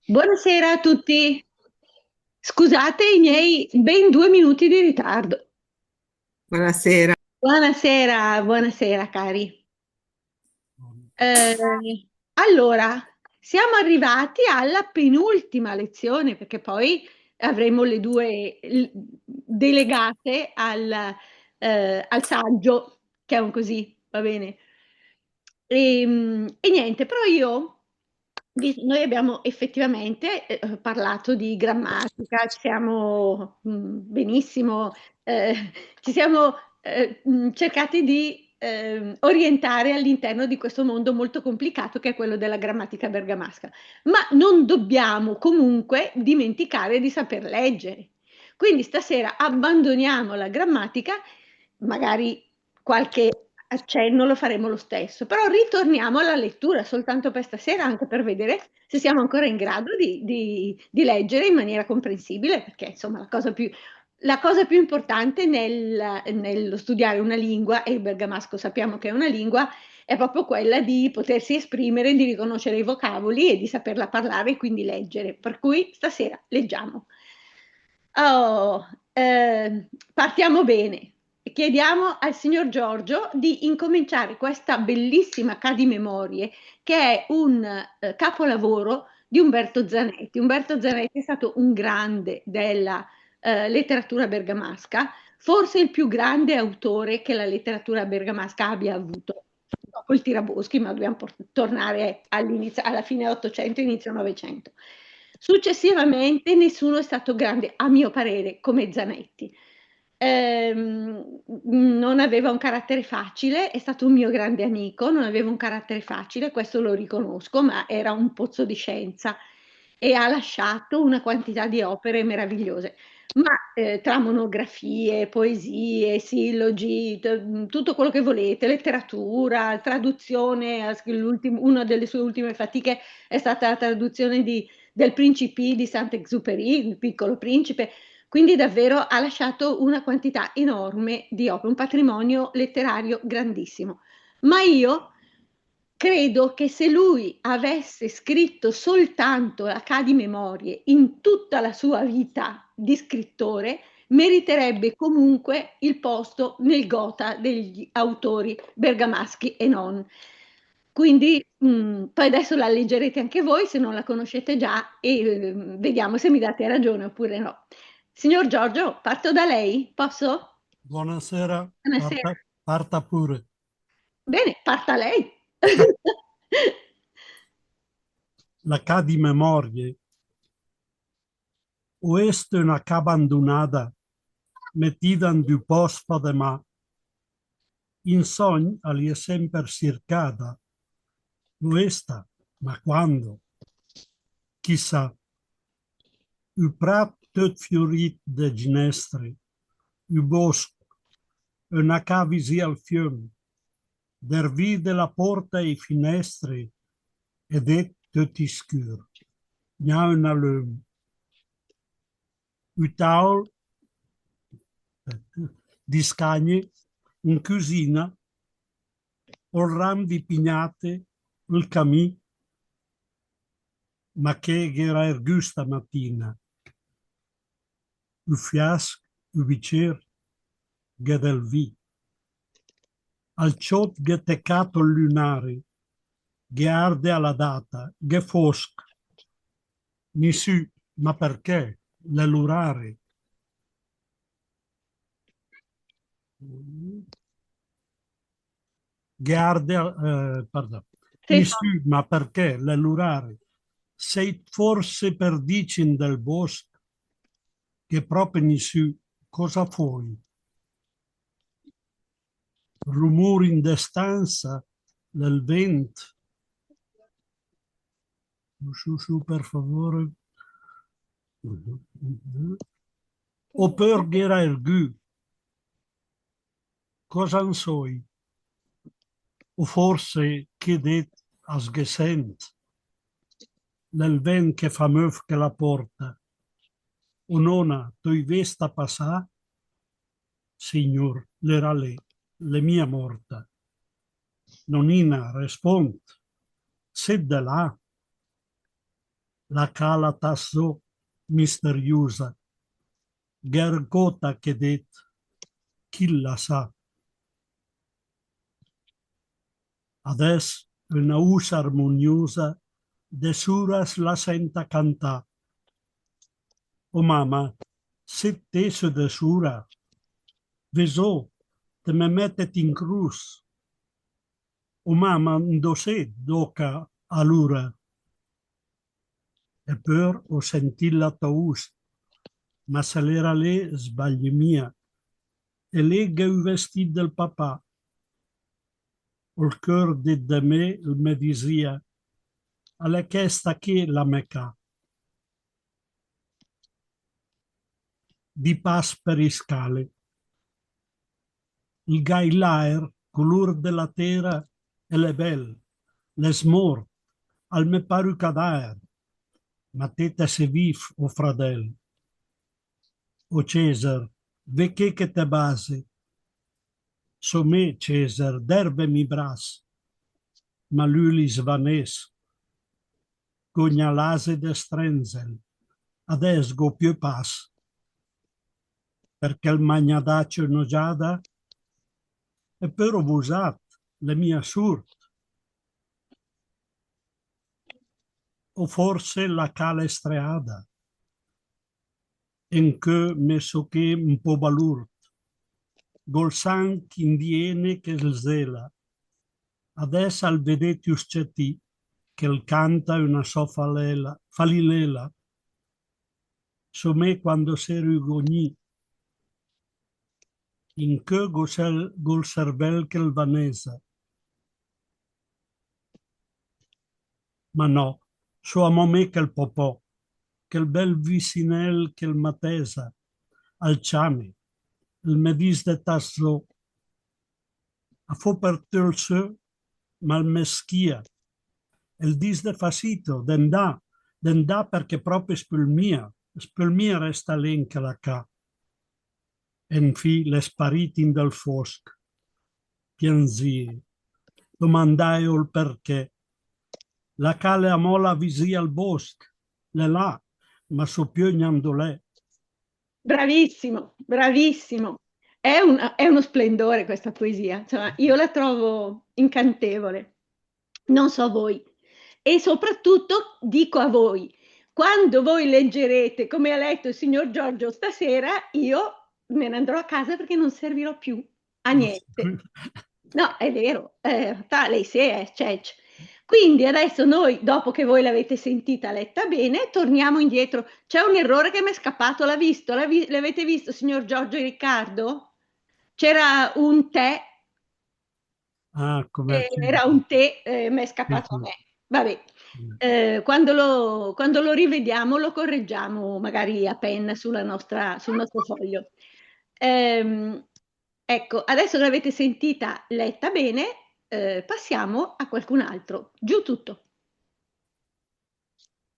Buonasera a tutti. Scusate i miei ben 2 minuti di ritardo. Buonasera. Buonasera, buonasera cari. Allora, siamo arrivati alla penultima lezione perché poi avremo le due delegate al saggio, che è un così, va bene. E niente, però noi abbiamo effettivamente parlato di grammatica, ci siamo benissimo, ci siamo cercati di orientare all'interno di questo mondo molto complicato che è quello della grammatica bergamasca, ma non dobbiamo comunque dimenticare di saper leggere. Quindi stasera abbandoniamo la grammatica, magari qualche accenno lo faremo lo stesso, però ritorniamo alla lettura soltanto per stasera, anche per vedere se siamo ancora in grado di leggere in maniera comprensibile, perché insomma la cosa più importante nello studiare una lingua, e il bergamasco sappiamo che è una lingua, è proprio quella di potersi esprimere, di riconoscere i vocaboli e di saperla parlare e quindi leggere. Per cui stasera leggiamo. Oh, partiamo bene. Chiediamo al signor Giorgio di incominciare questa bellissima Memorie, che è un capolavoro di Umberto Zanetti. Umberto Zanetti è stato un grande della letteratura bergamasca, forse il più grande autore che la letteratura bergamasca abbia avuto. Dopo il Tiraboschi, ma dobbiamo tornare alla fine 800, inizio 900. Successivamente nessuno è stato grande, a mio parere, come Zanetti. Non aveva un carattere facile, è stato un mio grande amico, non aveva un carattere facile, questo lo riconosco, ma era un pozzo di scienza e ha lasciato una quantità di opere meravigliose. Ma tra monografie, poesie, sillogi, tutto quello che volete, letteratura, traduzione, una delle sue ultime fatiche è stata la traduzione del Principì di Saint-Exupéry, il Piccolo Principe, quindi davvero ha lasciato una quantità enorme di opere, un patrimonio letterario grandissimo. Ma io credo che se lui avesse scritto soltanto la Memorie in tutta la sua vita di scrittore, meriterebbe comunque il posto nel Gotha degli autori bergamaschi e non. Quindi poi adesso la leggerete anche voi se non la conoscete già e vediamo se mi date ragione oppure no. Signor Giorgio, parto da lei? Posso? Buonasera, Buonasera. parta pure. Bene, parta lei. La ca di memorie, oeste una ca abandonada, metida en du posto de mà. In sogn ali sempre circada. Oesta, ma quando? Chissà, u prat tot fiorit de ginestre, u bosc, una ca visi al fium, der vide la porta e finestre, ed è tot iscur. N'ha una lum. U taul di scagne, in cucina, un ram di pignate, il camì, ma che era ergù stamattina, il fiasco, il bicer, che del vi. Al ciot che teccato il lunare, che arde alla data, che fosc, ni su, ma perché? L'elurare. Che pardon, Sì, ni su, ma perché? L'elurare. Sei forse per dicin del bosco, che proprio ni su, cosa fuori? Rumori in de stanza, del vento. Su, per favore. O per era ergu, cosa ne soi? O forse che det as gesent, nel vent che fa meuf che la porta. O nona, tu vesta passà, signor, l'era le mia morta. Nonina, respond, se de là, la cala tasso misteriosa, gergota che det, chi la sa. Ades una us armoniosa de suras la senta cantà. O mama, se te su de sura, vesò, te me mettet in cruz. O mama, ndosè doca allura. E peur o sentilla taus, ma se l'era lì sbagli mia. E lega il vestit del papà. Il cœur de me il me disia, alla chesta che la meca. Di pas per i scale. Il gailaer, color della terra, e le belle, le smor, al me paru cadaer, ma teta se vif o fradel. O Cesar, ve che te base, so me, Cesar, derbe mi bras, ma lui li svanes, gognalase de strenzel, ades go più pas, perché il magnadaccio nogiada, e però vusat, le mia surt, o forse la cala estreada, en che me so che un po' balurt, gol san indiene che il zela, adesso al vedetius ceti, che il canta una sofalela, falilela, so me quando sero gogni, in che gol cervel che il vanesa. Ma no, so a me che il popò, che il bel vicinel che il matesa, al ciame, il medis de tasso, a fo per tel se, mal meschia, il dis de facito, dendà perché proprio spulmia resta l'enca la ca. En fi, le sparitin del fosc, pianzi, domandai il perché. La cale a mola visi al bosc, le là, ma so più gnandolè. Bravissimo, bravissimo. È uno splendore questa poesia, insomma, io la trovo incantevole, non so voi. E soprattutto dico a voi, quando voi leggerete come ha letto il signor Giorgio stasera, io me ne andrò a casa perché non servirò più a niente. No, è vero, lei sì, cioè. Quindi adesso noi, dopo che voi l'avete sentita letta bene, torniamo indietro. C'è un errore che mi è scappato, l'ha visto? L'avete visto, signor Giorgio e Riccardo? C'era un tè, Ah, come era un tè, mi è scappato a me. Vabbè, quando lo rivediamo lo correggiamo magari a penna sul nostro foglio. Ehm, ecco, adesso che l'avete sentita letta bene, passiamo a qualcun altro. Giù tutto.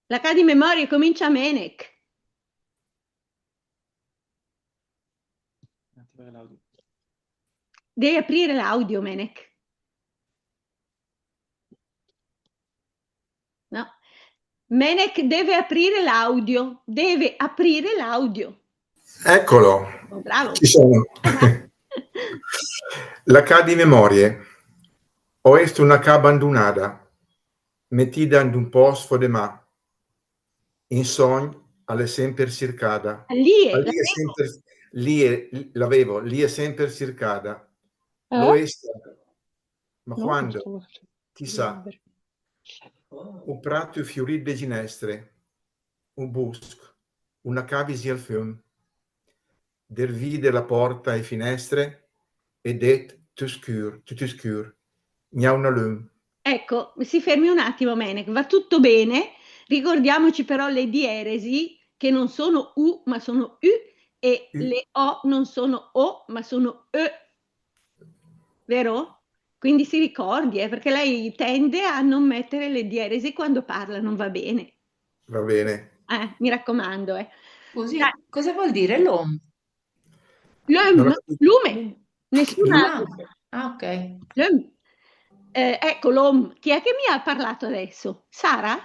La Ca di Memorie comincia a Menec. Devi aprire l'audio, Menec. No. Menec deve aprire l'audio. Deve aprire l'audio. Eccolo, Oh, bravo. ci sono. La Ca di Memorie. O est una ca abbandonada, mettida in un posto de ma. In sogn alle sempre circada. Lì L'avevo, lì è sempre circada. Lo est, ma No, quando? Chissà. Un prato fiorit de ginestre, un busc, una cavisi al fiume. Der vide la porta e finestre ed et tout oscur. Gna una lum. Ecco, si fermi un attimo, Menec, va tutto bene. Ricordiamoci però le dieresi che non sono U ma sono U e le O non sono O ma sono E. Vero? Quindi si ricordi, perché lei tende a non mettere le dieresi quando parla, non va bene. Va bene. Mi raccomando. Scusi, Dai. cosa vuol dire l'om? Lume, nessuna. Ah, ok. Ecco l'om. Chi è che mi ha parlato adesso? Sara?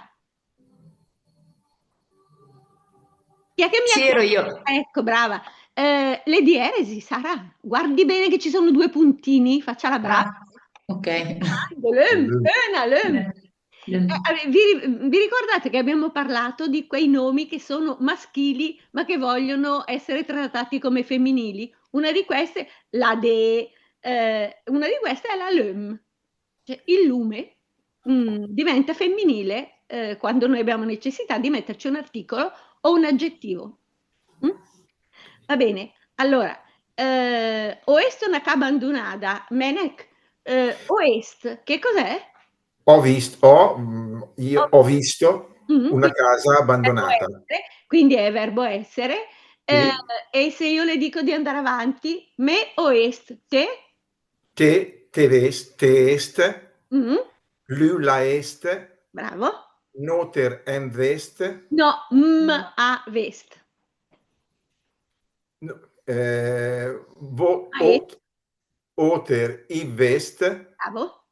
Chi è che mi Sì, ha ero chiesto? io. Ecco, brava. Le dieresi, Sara, guardi bene che ci sono 2 puntini, faccia la brava. Ah, ok. Löm, Öna, Löm. Lem. Vi ricordate che abbiamo parlato di quei nomi che sono maschili ma che vogliono essere trattati come femminili? Una di queste, la de, una di queste è la Löm. Cioè, il lume diventa femminile quando noi abbiamo necessità di metterci un articolo o un aggettivo. Mm? Va bene, allora, oest una cabandunada, menek, oest, che cos'è? Io ho visto una Quindi casa verbo abbandonata. essere, quindi è verbo essere. Eh, Sì. e se io le dico di andare avanti, me o est, te? Te est, Mm, lui la est, bravo. noter en vest, No, a vest. no, A est, oter i vest, bravo.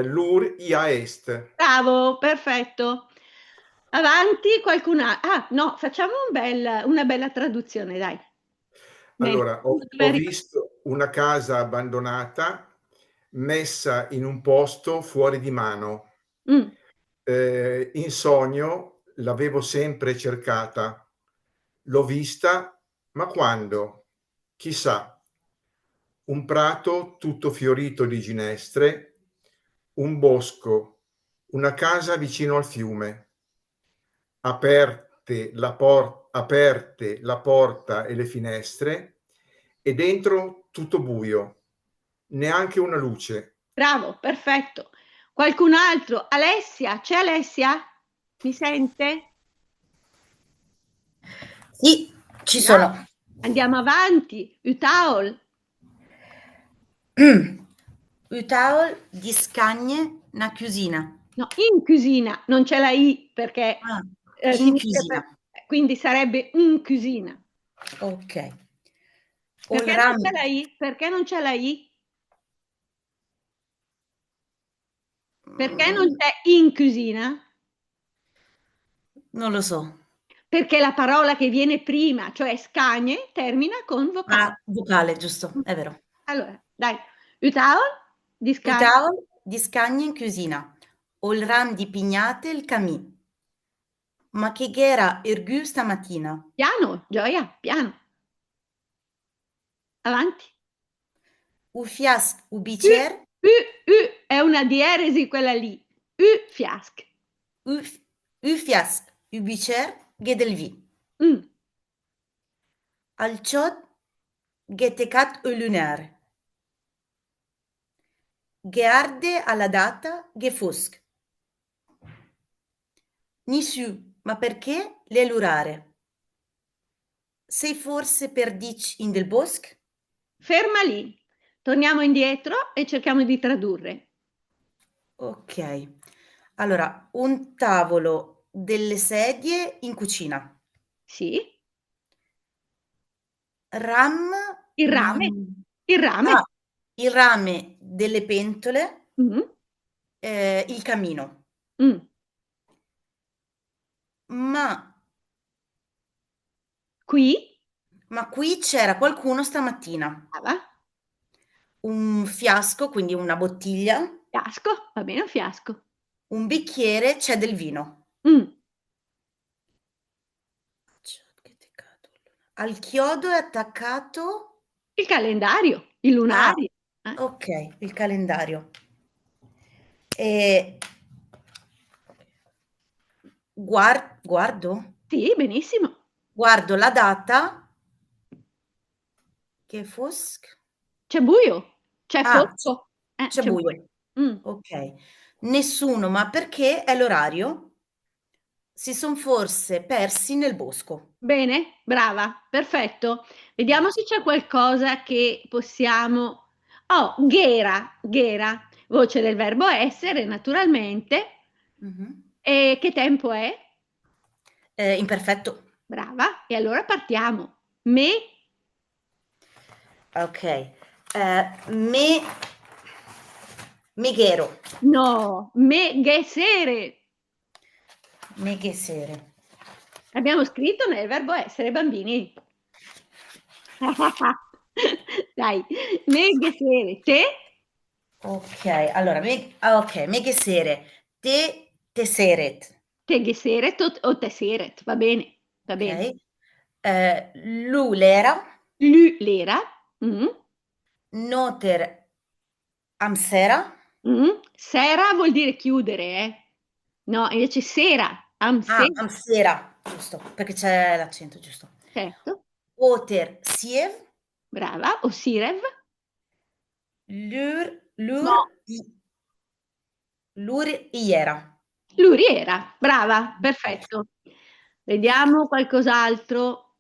lur ia est. Bravo, perfetto. Avanti, qualcun altro. Ah, no, facciamo una bella traduzione, dai. Allora, ho visto una casa abbandonata messa in un posto fuori di mano. Mm, In sogno l'avevo sempre cercata. L'ho vista, ma quando? Chissà. Un prato tutto fiorito di ginestre, un bosco, una casa vicino al fiume. Aperte la porta e le finestre e dentro tutto buio, neanche una luce. bravo, perfetto. Qualcun altro? Alessia, c'è Alessia? Mi sente? Sì, ci No. sono. Andiamo avanti. Utaol. Utaol di scagne na cucina. No, in cucina, non c'è la I perché Ah, in finisce cucina. quindi sarebbe in cucina. Ok. Perché non c'è la I? Perché non c'è la I? Perché non c'è in cucina? Non lo so. Perché la parola che viene prima, cioè scagne, termina con vocale. Ah, vocale, giusto, è vero. Allora, dai. Utaol di scagne. Utaol di scagne in cucina. Ol ram di pignate il camì. Ma che ghera ergù stamattina? Piano, Gioia, piano. Avanti. U fiasc u U, bicer, è una dieresi quella lì. U, fiasc. u fiasc u bicer ghedelvi. Mm. Al ciot ghetecat lunar. Ghearde alla data gefusc. Nisciu, ma perché l'elurare? Sei forse perdic in del bosc? Ferma lì. Torniamo indietro e cerchiamo di tradurre. Ok. Allora, un tavolo, delle sedie in cucina. Sì. Ram. Il rame. Il rame. Ah, il rame delle pentole, Mm. il camino. Mm. Qui. Ma qui c'era qualcuno stamattina. Brava. Un fiasco, quindi una bottiglia, Fiasco. Va bene, un fiasco. un bicchiere, c'è del vino. Mm. Al chiodo è attaccato. Il calendario. Il lunario. Ok, il calendario. E guardo Sì, benissimo. la data che fosc. C'è buio. C'è Ah, fosco. c'è buio. Mm. Ok. Nessuno, ma perché è l'orario? Si son forse persi nel bosco. Bene, brava, perfetto. Vediamo se c'è qualcosa che possiamo. Oh, ghera, voce del verbo essere, naturalmente. E che tempo è? Imperfetto. Brava. E allora partiamo. Me, Ok. Meghero. no, me, gesere. Meghe sere. Abbiamo scritto nel verbo essere, bambini. Dai, me gesere, te, Ok, allora, me gesere, te seret, te geseret o te seret, va bene, va ok? bene. Lu l'era, L'era, mm, noter amsera, sera vuol dire chiudere, eh. No, invece sera, sera, amsera, giusto, perché c'è l'accento, giusto. certo, Oter siev, brava, o sirev, lur, lur, no, i- lur iera. luriera, brava, perfetto. Vediamo qualcos'altro.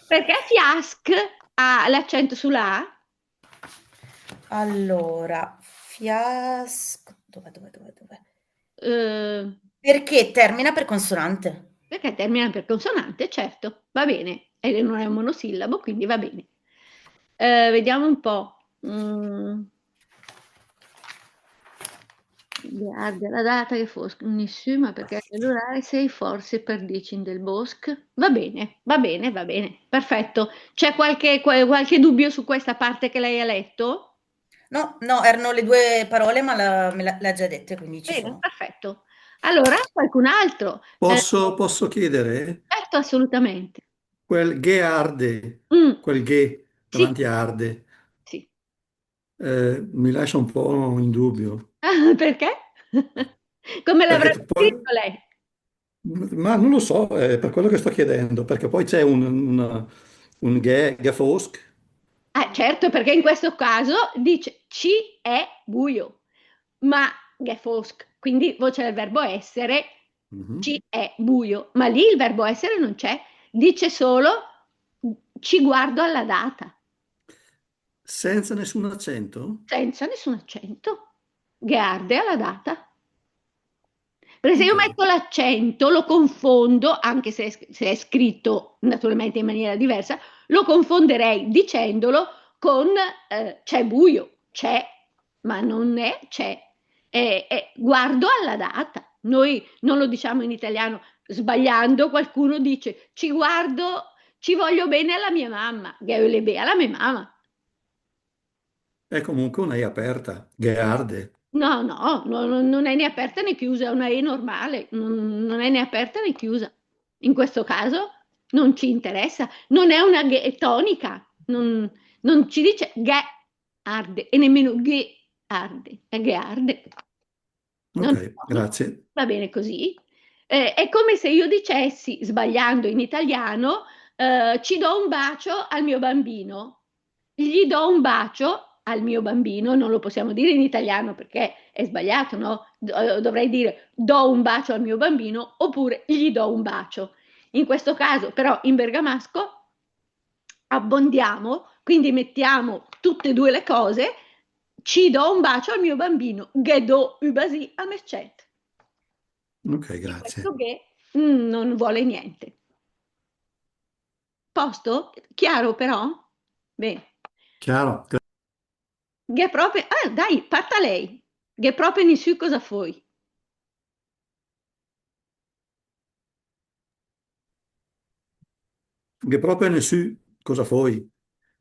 Perché Fiask ha l'accento sulla A? Allora, fiasco, dov'è? Eh, Perché termina per consonante. perché termina per consonante, certo, va bene. E non è un monosillabo, quindi va bene. Vediamo un po'. Guarda la data che fosc, nessuno perché l'orare sei forse per dicin del bosc. Va bene, va bene, va bene, perfetto. C'è qualche dubbio su questa parte che lei ha letto? No, no, erano le due parole, ma l'ha già dette, quindi ci Bene, sono. perfetto. Allora, qualcun altro? Posso chiedere? Certo, assolutamente. Quel ge arde, Mm, quel ge sì, davanti a arde, sì. mi lascia un po' in dubbio. Ah, perché? Come Perché l'avrebbe poi, scritto lei? ma non lo so, è per quello che sto chiedendo, perché poi c'è un ge fosk. Ah, certo, perché in questo caso dice ci è buio, ma è fosc, quindi voce del verbo essere, Mhm. ci è buio, ma lì il verbo essere non c'è, dice solo ci guardo alla data, Senza nessun accento? senza nessun accento, guarde alla data. Perché se io Ok, metto l'accento, lo confondo, anche se è scritto naturalmente in maniera diversa, lo confonderei dicendolo con c'è buio, c'è, ma non è c'è. Guardo alla data. Noi non lo diciamo in italiano, sbagliando qualcuno dice ci guardo, ci voglio bene alla mia mamma, alla mia mamma. è comunque una E aperta, ge arde. No, no, non è né aperta né chiusa, è una E normale, non è né aperta né chiusa. In questo caso non ci interessa, non è una G tonica, non ci dice G arde e nemmeno G arde, è G arde. Non è Ok, tonica. grazie. Va bene così. È come se io dicessi, sbagliando in italiano, ci do un bacio al mio bambino. Gli do un bacio al mio bambino, non lo possiamo dire in italiano perché è sbagliato, no? Dovrei dire do un bacio al mio bambino oppure gli do un bacio. In questo caso, però, in bergamasco abbondiamo, quindi mettiamo tutte e due le cose. Ci do un bacio al mio bambino, ghe do ubasi a merced. Ok, E questo grazie. ghe non vuole niente. Posto? Chiaro però? Bene. Chiaro? Ghe proprio... Ah, dai, parta lei. Ghe proprio in su cosa foi? Che proprio ne su cosa foi?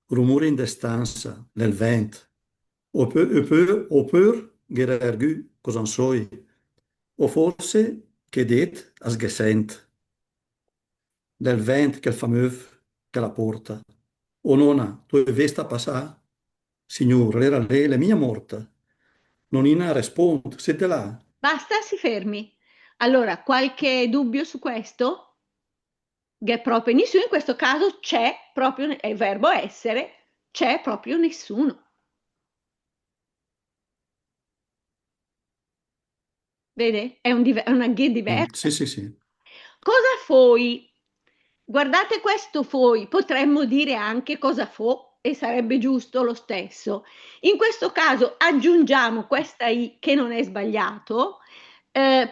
Rumore in destanza, nel vent. Oppure, gerergu cosa ne soi. O forse che det as gesent. Del vent che il fameux che la porta. O nona, tu hai vista passà? Signor, era lei la mia morta. Non in rispond, siete là. Basta, si fermi. Allora, qualche dubbio su questo? Ghe proprio nessuno, in questo caso c'è proprio, è il verbo essere, c'è proprio nessuno. Vede? È una ghe diversa. Sì, sì, sì. Cosa foi? Guardate questo foi, potremmo dire anche cosa fo e sarebbe giusto lo stesso. In questo caso aggiungiamo questa i che non è sbagliato,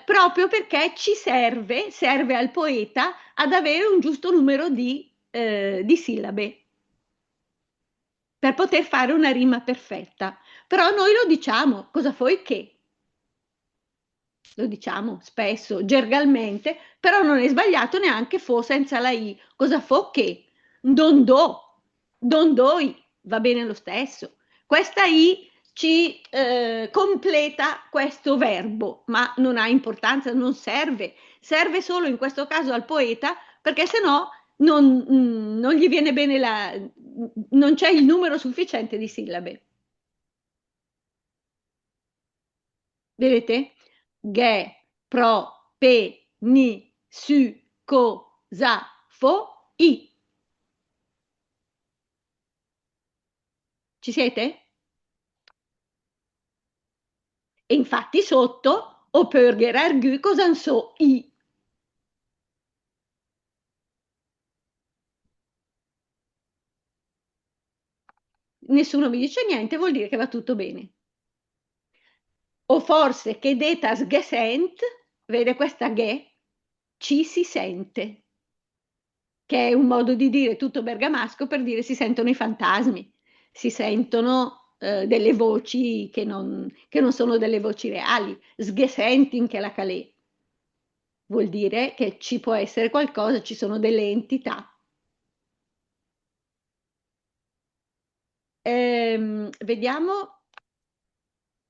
proprio perché serve al poeta ad avere un giusto numero di sillabe per poter fare una rima perfetta. Però noi lo diciamo, cosa foi che? lo diciamo spesso, gergalmente, però non è sbagliato neanche fo senza la i. Cosa fo che? Don do, don doi, va bene lo stesso. Questa i ci completa questo verbo, ma non ha importanza, non serve, serve solo in questo caso al poeta, perché se no non gli viene bene non c'è il numero sufficiente di sillabe. Vedete? Ge, pro, pe, ni, su, co, za, fo, i. Ci siete? E infatti sotto, o pörger ergu, cosa ne so, i. Nessuno mi dice niente, vuol dire che va tutto bene. O forse che detas gesent, vede questa ge, ci si sente, che è un modo di dire tutto bergamasco per dire si sentono i fantasmi, si sentono delle voci che non sono delle voci reali, sgesentin che la calè, vuol dire che ci può essere qualcosa, ci sono delle entità. Vediamo.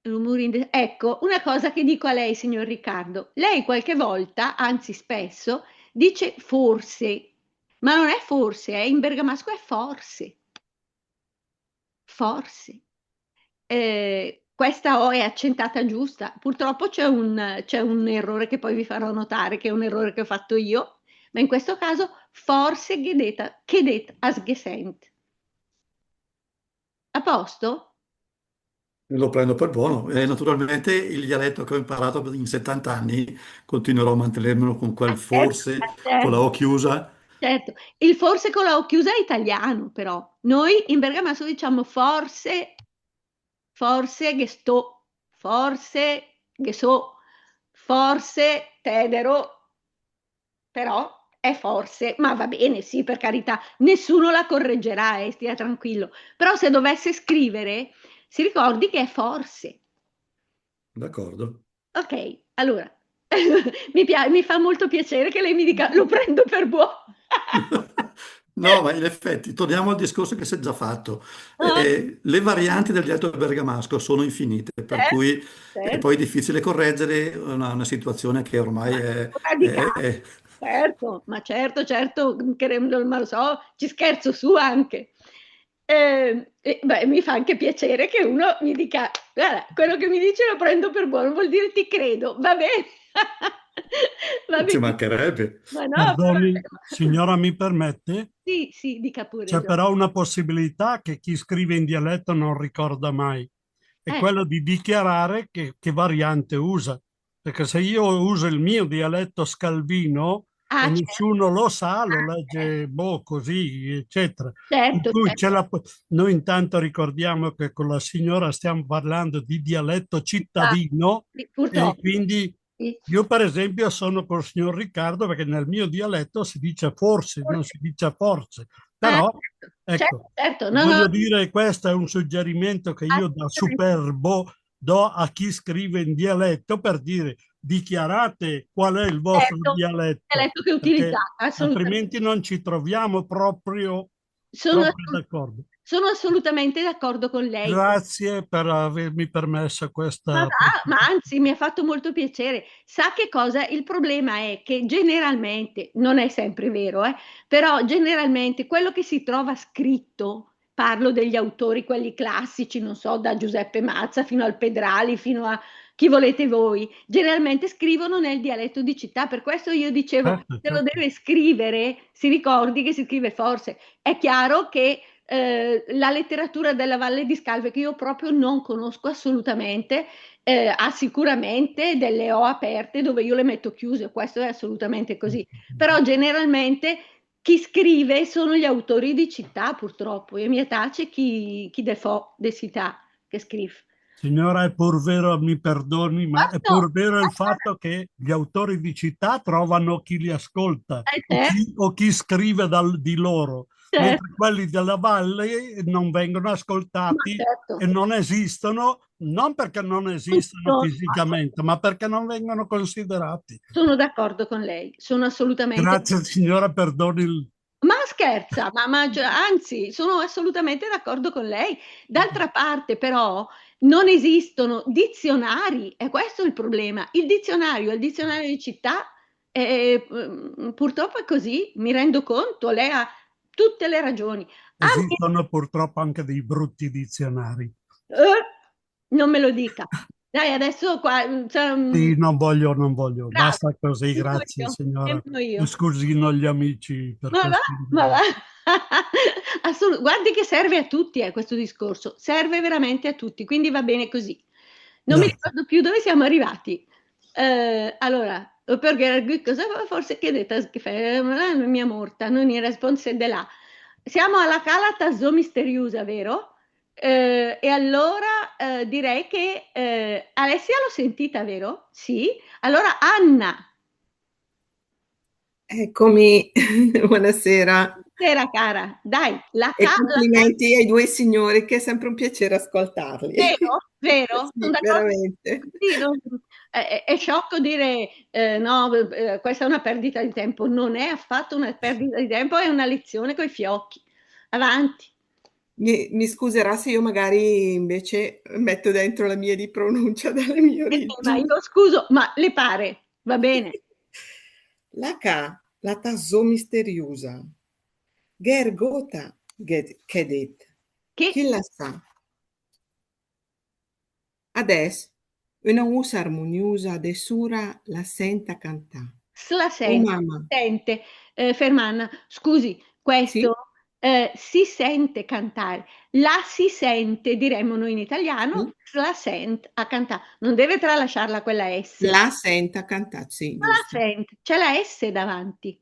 Ecco, una cosa che dico a lei, signor Riccardo, lei qualche volta, anzi spesso, dice forse, ma non è forse, in bergamasco è forse, forse. Questa O è accentata giusta, purtroppo c'è un errore che poi vi farò notare, che è un errore che ho fatto io, ma in questo caso forse gedet as gesent. A posto? Lo prendo per buono e naturalmente il dialetto che ho imparato in 70 anni continuerò a mantenermelo con quel forse con la O Certo. chiusa. Certo, il forse con la O chiusa è italiano, però. Noi in bergamasco diciamo forse, forse che sto, forse che so, forse tedero, però è forse, ma va bene, sì, per carità, nessuno la correggerà, stia tranquillo. Però se dovesse scrivere, si ricordi che è forse. D'accordo. Ok, allora, mi fa molto piacere che lei mi dica lo prendo per buono. No, ma in effetti, torniamo al discorso che si è già fatto. Ah, Le varianti del dialetto bergamasco sono infinite, per certo, cui è certo. poi difficile correggere una situazione che ormai Radicale, certo, ma certo, certo, ma lo so, ci scherzo su anche. Beh, mi fa anche piacere che uno mi dica, guarda, quello che mi dice lo prendo per buono, vuol dire ti credo, va bene, va ci benissimo, mancherebbe. ma no, Perdoni, signora, mi permette? sì, sì, dica pure, C'è Gio. però una possibilità che chi scrive in dialetto non ricorda mai, è Eh, quello di dichiarare che variante usa. Perché se io uso il mio dialetto scalvino e certo, nessuno lo sa, lo certo, legge boh, così, eccetera. Per certo, cui certo. noi intanto ricordiamo che con la signora stiamo parlando di dialetto Ah, cittadino sì, e purtroppo, quindi sì. io per esempio sono col signor Riccardo perché nel mio dialetto si dice forse, non si dice forse. Però, Certo, ecco, certo, certo, no, no, voglio dire, questo è un suggerimento che io da assolutamente. superbo do a chi scrive in dialetto per dire dichiarate qual è il vostro Certo, dialetto, dialetto che perché utilizzate, assolutamente. altrimenti non ci troviamo Sono, proprio assolut- d'accordo. sono assolutamente d'accordo con lei. Grazie per avermi permesso questa. Ma anzi, mi ha fatto molto piacere. Sa che cosa? Il problema è che generalmente, non è sempre vero, però generalmente quello che si trova scritto, parlo degli autori, quelli classici, non so, da Giuseppe Mazza fino al Pedrali, fino a chi volete voi, generalmente scrivono nel dialetto di città. Per questo io dicevo, Certo, se lo certo. deve scrivere, si ricordi che si scrive forse. È chiaro che la letteratura della Valle di Scalve, che io proprio non conosco assolutamente, ha sicuramente delle O aperte dove io le metto chiuse, questo è assolutamente così. Però generalmente chi scrive sono gli autori di città, purtroppo, e mi tace chi de fo, de città, che scrive. Signora, è pur vero, mi perdoni, ma è Questo, pur vero il fatto che gli autori di città trovano chi li ascolta certo, o chi scrive di loro, certo, mentre quelli della valle non vengono ma ascoltati certo, e non esistono non perché non esistono Tutto. fisicamente, ma perché non vengono considerati. Sono d'accordo con lei, sono assolutamente. Grazie signora, perdoni il... Ma scherza, anzi, sono assolutamente d'accordo con lei. D'altra parte, però, non esistono dizionari, e questo è il problema. Il dizionario di città, purtroppo è così, mi rendo conto, lei ha tutte le ragioni. A me, Esistono purtroppo anche dei brutti dizionari. non me lo dica. Dai, adesso qua, cioè, Sì, non voglio. bravo, Basta così, nemmeno grazie io, signora. nemmeno io. Mi scusino gli amici per Ma va, questo. ma va. Guardi che serve a tutti, questo discorso, serve veramente a tutti, quindi va bene così. Non mi Grazie. ricordo più dove siamo arrivati. Allora, perché cosa forse chiedete che fa mia morta, non era response de là. Siamo alla calata zo misteriosa, vero? E allora direi che Alessia l'ho sentita, vero? Sì. Allora Anna, Eccomi, buonasera sera cara, dai, e complimenti ai due signori che è sempre un piacere ascoltarli. vero, vero, sono Sì, d'accordo. veramente. Sì, è sciocco dire no, questa è una perdita di tempo. Non è affatto una perdita di tempo, è una lezione coi fiocchi. Avanti. Mi scuserà se io magari invece metto dentro la mia di pronuncia dalle mie Ma origini. io scuso, ma le pare? Va bene. La K, la tasso misteriosa. Gergota, chedet. Che Chi la sa? Adesso, una usa armoniosa desura la senta cantare. se la Oh sente, mamma, sente, Ferman, scusi, sì? questo si sente cantare, la si sente, diremmo noi in italiano, Sì? se la sente a cantare, non deve tralasciarla quella S. La senta cantare, sì, Se la giusto. sente, c'è la S davanti,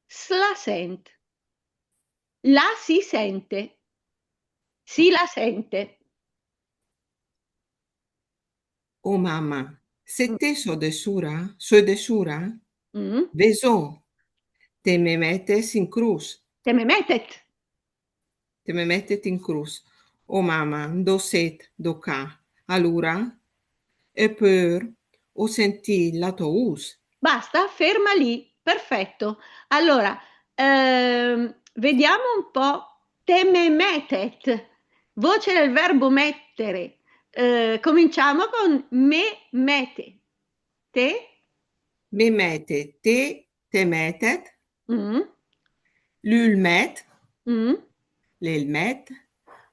se la sente, la si sente, si la sente. Oh mamma, se Mm, te so desura, mm. vesò, te me metes in cruz, Te me metet, te me metet in cruz. Oh mamma, do set, do ca, allora, e per, o sentì la tua us. basta, ferma lì, perfetto. Allora, vediamo un po', te me metet, voce del verbo mettere. Cominciamo con me mete, te, Me mette, te metet, mm, l'ulmet, mm, l'elmet,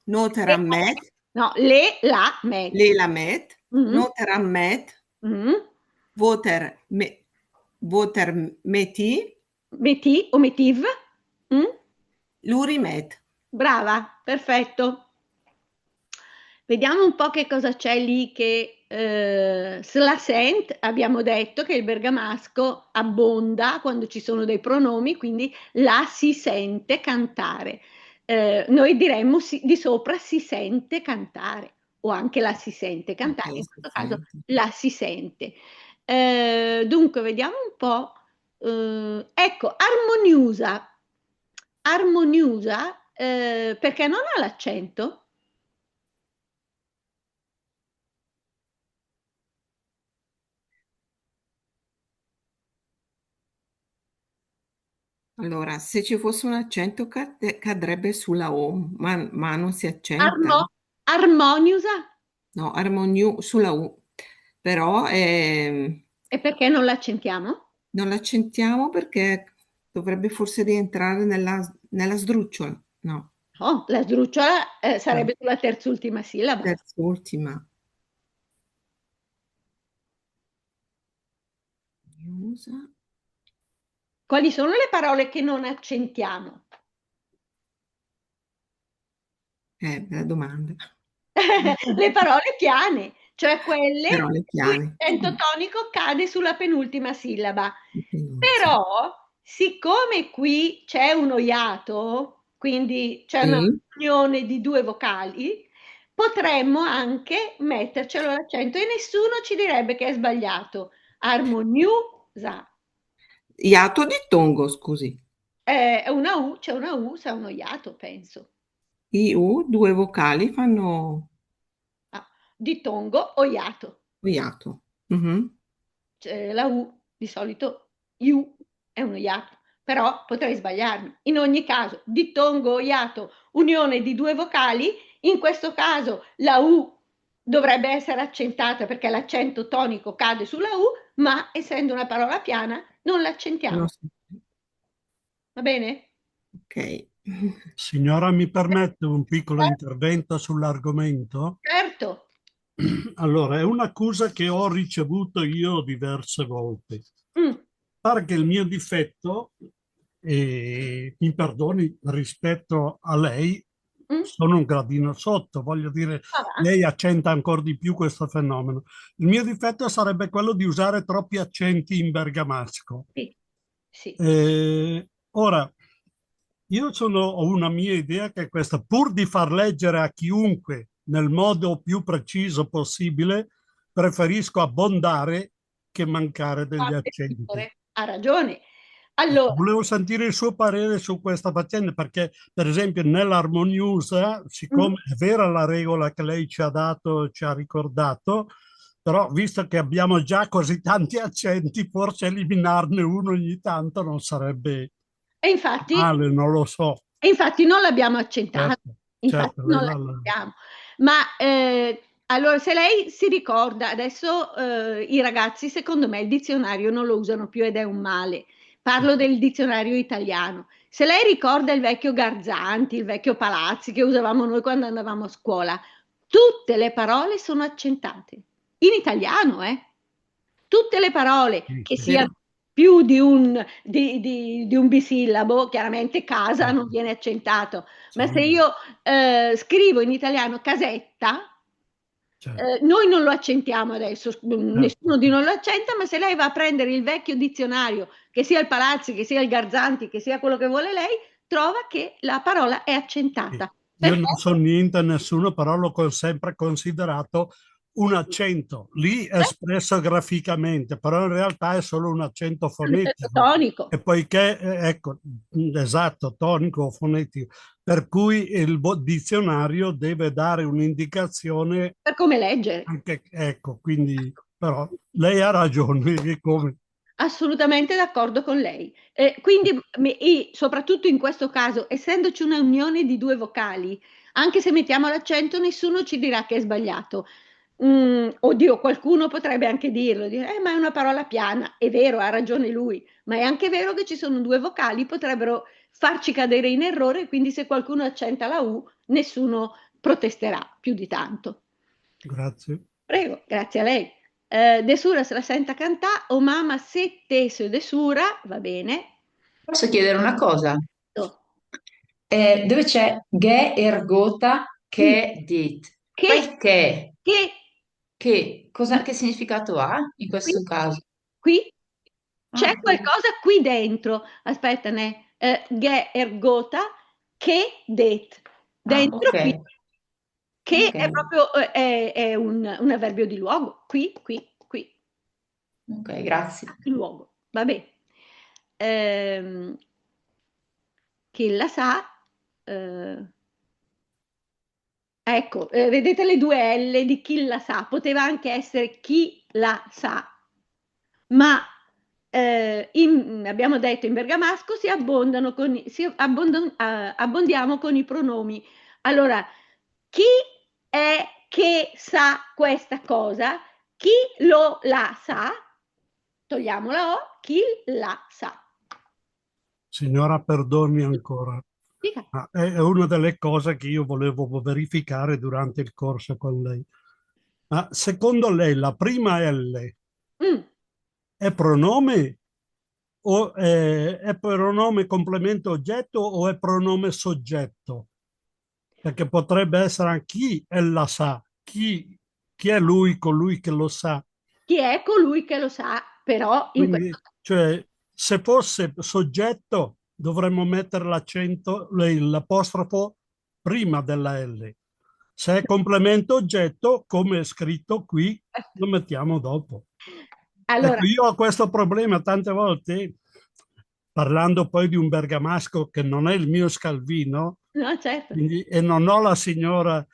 noterammet, no, le, la, met, l'elamet, mm, noterammet, mm, voter, voter meti, meti o metiv, mm, l'urimet. brava, perfetto. Vediamo un po' che cosa c'è lì che sent, abbiamo detto che il bergamasco abbonda quando ci sono dei pronomi, quindi la si sente cantare. Noi diremmo di sopra si sente cantare o anche la si sente Anche cantare, la in questo caso assistente. la si sente. Dunque, vediamo un po'. Ecco, armoniosa. Armoniosa, perché non ha l'accento? Allora, se ci fosse un accento cadrebbe sulla O, ma non si accenta. Armo- armoniosa? No, sulla U. Però E perché non l'accentiamo? non l'accentiamo perché dovrebbe forse rientrare nella sdrucciola. No, No, la sdrucciola no, sarebbe sulla terz'ultima sillaba. terz'ultima. Usa. Quali sono le parole che non accentiamo? Bella domanda. Le parole piane, cioè quelle Parole in cui piane. l'accento tonico cade sulla penultima sillaba. Penultima. Però, siccome qui c'è uno iato, quindi c'è una Sì. unione di due vocali, potremmo anche mettercelo l'accento e nessuno ci direbbe che è sbagliato. Armoniosa. Iato di tongo, scusi. È una U, c'è una U, c'è uno iato, penso. IU, due vocali fanno... Ah, dittongo o iato. Iato. Mhm. La U, di solito iu è uno iato, però potrei sbagliarmi. In ogni caso, dittongo o iato, unione di due vocali, in questo caso la U dovrebbe essere accentata perché l'accento tonico cade sulla U, ma essendo una parola piana non l'accentiamo. No, Va bene? ok. Signora, mi permette un piccolo intervento sull'argomento? Certo. Allora, è un'accusa che ho ricevuto io diverse volte. Mm. Pare che il mio difetto, e mi perdoni rispetto a lei, sono un gradino sotto, voglio dire, lei accenta ancora di più questo fenomeno. Il mio difetto sarebbe quello di usare troppi accenti in bergamasco. Sì. Sì. Ora, io ho una mia idea che è questa, pur di far leggere a chiunque nel modo più preciso possibile, preferisco abbondare che mancare degli accenti. Ha ragione. Allora, volevo sentire il suo parere su questa faccenda, perché per esempio nell'armoniosa, siccome è vera la regola che lei ci ha dato, ci ha ricordato, però visto che abbiamo già così tanti accenti, forse eliminarne uno ogni tanto non sarebbe e infatti, male, non lo so. E infatti non l'abbiamo accentato. Certo, Non l'accentiamo. Ma allora, se lei si ricorda, adesso i ragazzi, secondo me, il dizionario non lo usano più ed è un male. Parlo del dizionario italiano. Se lei ricorda il vecchio Garzanti, il vecchio Palazzi che usavamo noi quando andavamo a scuola, tutte le parole sono accentate. In italiano, tutte le parole che siano più di un bisillabo, chiaramente casa non viene accentato, ma se io scrivo in italiano casetta, noi non lo accentiamo adesso, nessuno di noi lo accenta, ma se lei va a prendere il vecchio dizionario, che sia il Palazzi, che sia il Garzanti, che sia quello che vuole lei, trova che la parola è accentata. Io non so niente a nessuno, però l'ho sempre considerato un accento, lì espresso graficamente, però in realtà è solo un accento fonetico. Tonico. E poiché, ecco, esatto, tonico o fonetico, per cui il dizionario deve dare un'indicazione per come leggere. Anche, ecco, quindi, però lei ha ragione, come... Assolutamente d'accordo con lei. Quindi, soprattutto in questo caso, essendoci una unione di due vocali, anche se mettiamo l'accento, nessuno ci dirà che è sbagliato. Oddio, qualcuno potrebbe anche dirlo, dire, ma è una parola piana. È vero, ha ragione lui, ma è anche vero che ci sono due vocali, potrebbero farci cadere in errore, quindi se qualcuno accenta la U, nessuno protesterà più di tanto. Grazie. Prego, grazie a lei. Desura se la senta cantare, o mamma se teso desura, va bene. Posso chiedere una cosa? Dove c'è ge ergota che dit? Che Che significato ha in questo caso? Qui c'è qualcosa qui dentro. Aspetta, ge ergota che det. Dentro qui. Che è proprio è un avverbio di luogo. Qui. Ok, grazie. Il luogo, vabbè. Chi la sa, ecco, vedete le due L di chi la sa, poteva anche essere chi la sa, ma abbiamo detto in bergamasco abbondiamo con i pronomi. Allora, chi è che sa questa cosa? Chi la sa? Togliamo la O, chi la sa. Signora, perdoni ancora. È una delle cose che io volevo verificare durante il corso con lei. Ma secondo lei la prima L è pronome o è pronome complemento oggetto o è pronome soggetto? Perché potrebbe essere chi ella sa, chi è lui, colui che lo sa. Chi è colui che lo sa, però... Quindi, cioè, se fosse soggetto dovremmo mettere l'accento, l'apostrofo prima della L. Se è complemento oggetto, come è scritto qui, lo mettiamo dopo. Allora, ecco, io ho questo problema tante volte, parlando poi di un bergamasco che non è il mio scalvino, no, certo. quindi, e non ho la signora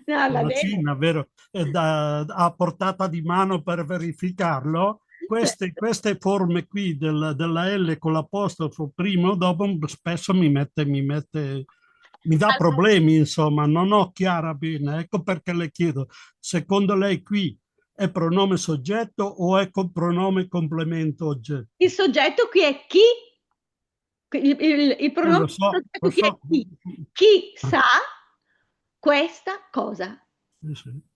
No, va la bene. Cina, vero? È a portata di mano per verificarlo. Certo. Queste forme qui della L con l'apostrofo prima o dopo spesso mi dà Allora, problemi, insomma, non ho chiara bene. Ecco perché le chiedo, secondo lei qui è pronome soggetto o è pronome complemento oggetto? il soggetto qui è chi, il pronome Lo so, soggetto lo qui è so. chi. Chi Ah, sa questa cosa. sì, sì.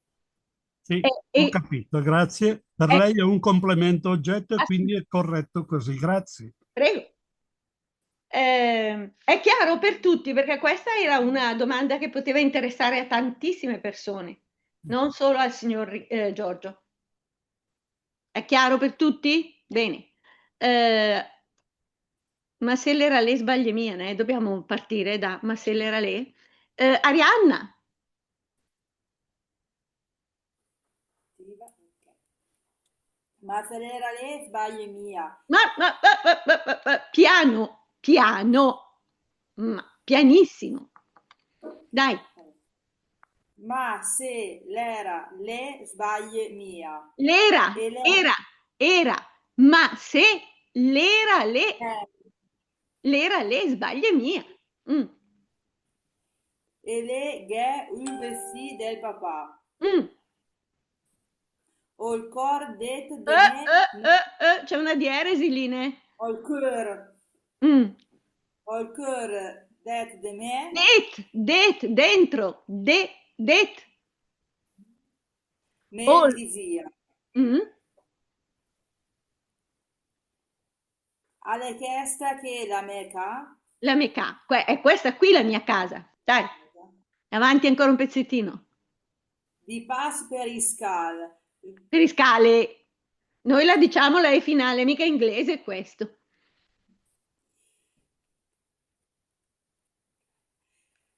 Sì, E, ho e- capito, grazie. Per e- lei è un complemento oggetto e quindi è corretto così, grazie. prego. È chiaro per tutti perché questa era una domanda che poteva interessare a tantissime persone, non solo al signor Giorgio. È chiaro per tutti? Bene. Eh, ma se l'era lei sbaglia mia, né? Dobbiamo partire da ma se l'era lei. Arianna, Ma se l'era lei sbaglia mia. piano, piano, pianissimo. Dai, Ma se l'era le sbaglia mia. l'era, E lei era, ma se l'era le, è, l'era le sbaglia mia. Mm, e lei è un vestì del papà. mm. O il cor det de me, C'è una dieresi lì, né? o il cœur, Mm. o il cœur det de me, Dentro, det. me All. disia. Mm. Alle chiesta che la meca, La mia è questa qui la mia casa. Dai, avanti ancora un pezzettino. di pas per iscal, Per i scale. Noi la diciamo la E finale, mica inglese questo.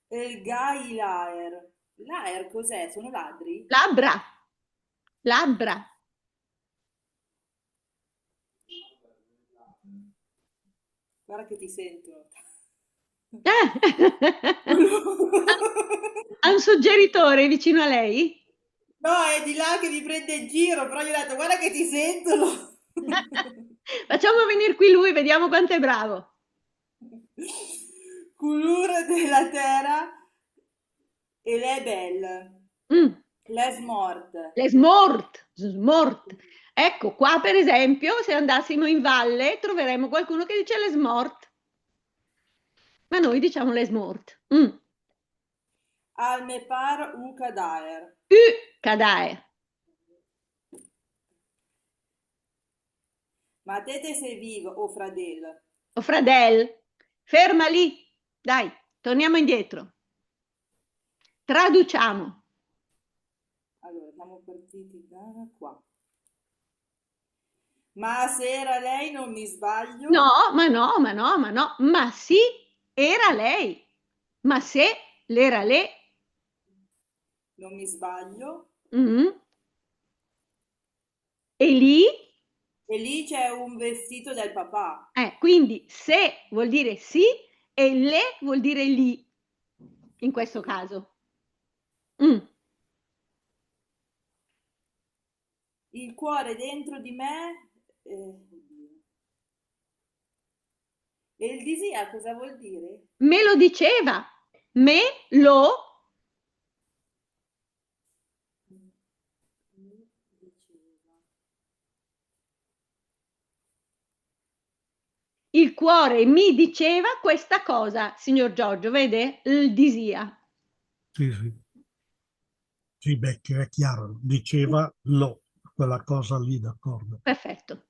il gai laer. Laer cos'è? Sono ladri? Labbra. Labbra. Guarda che ti sento. Ha un suggeritore vicino a lei? No, è di là che mi prende in giro, però gli ho detto guarda che ti sentono. Facciamo venire qui lui, vediamo quanto è bravo. Couleur della terra e le belle. Mm. Les morte. Le smort, smort. Ecco, qua per esempio, se andassimo in valle, troveremo qualcuno che dice le smort. Ma noi diciamo le smort. Al me par un cadaver. Cadae. Ma tete se vivo o fradel. O fradel. Ferma lì. Dai, torniamo indietro. Traduciamo. Allora, siamo partiti da qua. Ma se era lei non mi sbaglio. No, ma no, ma no, ma no. Ma sì, era lei. Ma se l'era lei. Non mi sbaglio. Mm. E lì? E lì c'è un vestito del papà. Quindi se vuol dire sì e le vuol dire lì, in questo caso. Il cuore dentro di me. E il disia cosa vuol dire? Me lo diceva. Me lo il cuore mi diceva questa cosa, signor Giorgio, vede? Il disia. Sì, sì. Sì, beh, che è chiaro, diceva quella cosa lì, d'accordo. Perfetto.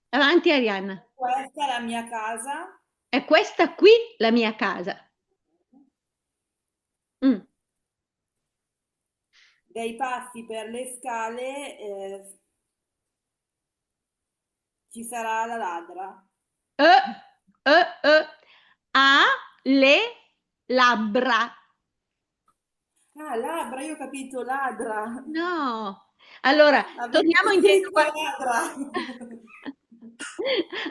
Avanti, Arianna. Questa è la mia casa. È questa qui la mia casa. Dei passi per le scale ci sarà la ladra. Ha le labbra. Ah, labbra, io ho capito ladra. No. Allora, torniamo indietro.